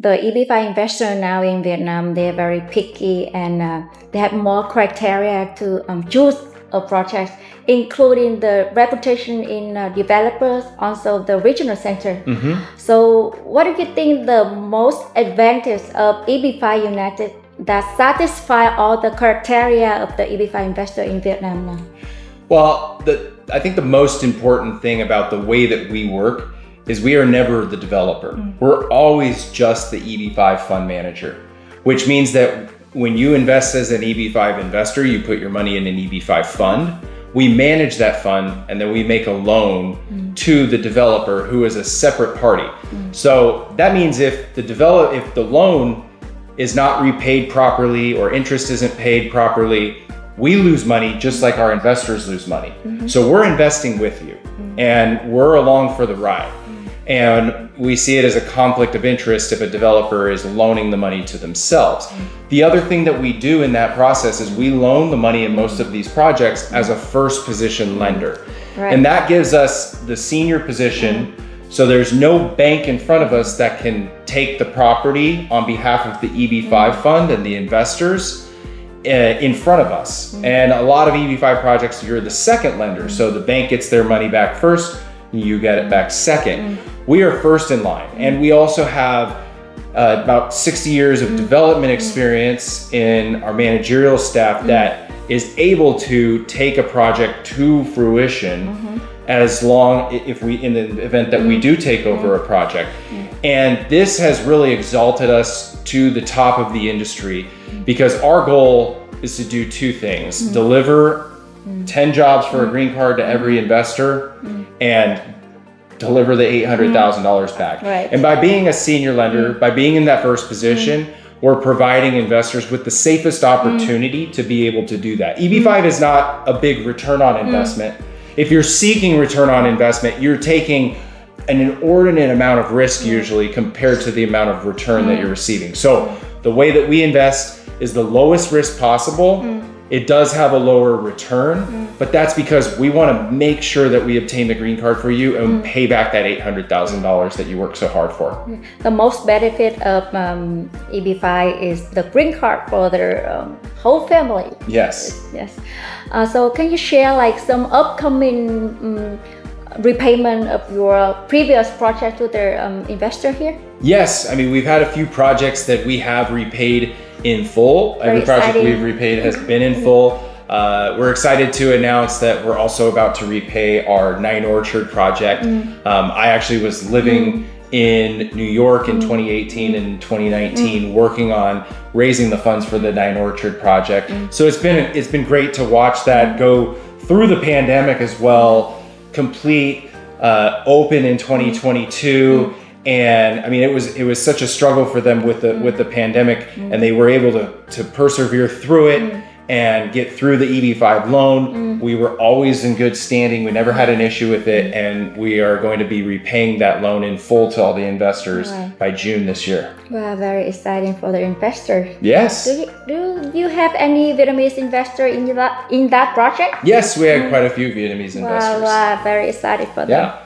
the EB5 investor now in Vietnam, they're very picky and they have more criteria to choose a project, including the reputation in developers, also the regional center. So what do you think the most advantage of EB5 United that satisfy all the criteria of the EB5 investor in Vietnam now? Well, I think the most important thing about the way that we work is we are never the developer. We're always just the EB5 fund manager, which means that when you invest as an EB5 investor, you put your money in an EB5 fund. We manage that fund and then we make a loan to the developer who is a separate party. So that means if the loan is not repaid properly or interest isn't paid properly, we lose money just like our investors lose money. So we're investing with you and we're along for the ride. And we see it as a conflict of interest if a developer is loaning the money to themselves. The other thing that we do in that process is we loan the money in most of these projects as a first position lender. Right. And that gives us the senior position. So there's no bank in front of us that can take the property on behalf of the EB5 fund and the investors in front of us. And a lot of EB5 projects, you're the second lender. So the bank gets their money back first, you get it back second. We are first in line. And we also have about 60 years of development experience in our managerial staff that is able to take a project to fruition as long if we in the event that we do take over a project. And this has really exalted us to the top of the industry because our goal is to do two things: deliver 10 jobs for a green card to every investor and deliver the $800,000 back. Right. And by being a senior lender, by being in that first position, we're providing investors with the safest opportunity to be able to do that. EB5 is not a big return on investment. If you're seeking return on investment, you're taking an inordinate amount of risk usually compared to the amount of return that you're receiving. So the way that we invest is the lowest risk possible. It does have a lower return, but that's because we want to make sure that we obtain the green card for you and pay back that $800,000 that you worked so hard for. The most benefit of EB5 is the green card for their whole family. Yes. Yes. So can you share like some upcoming repayment of your previous project to their investor here? Yes. I mean, we've had a few projects that we have repaid in full. Every project we've repaid has been in full. We're excited to announce that we're also about to repay our Nine Orchard project. I actually was living in New York in 2018 and 2019 working on raising the funds for the Nine Orchard project. So it's been great to watch that go through the pandemic as well, complete, open in 2022. And I mean, it was such a struggle for them with the pandemic, and they were able to persevere through it and get through the EB5 loan. We were always in good standing. We never had an issue with it, and we are going to be repaying that loan in full to all the investors by June this year. Wow, very exciting for the investor. Yes. Do you have any Vietnamese investor in that project? Yes, we had quite a few Vietnamese investors. Wow, very excited for them. Yeah.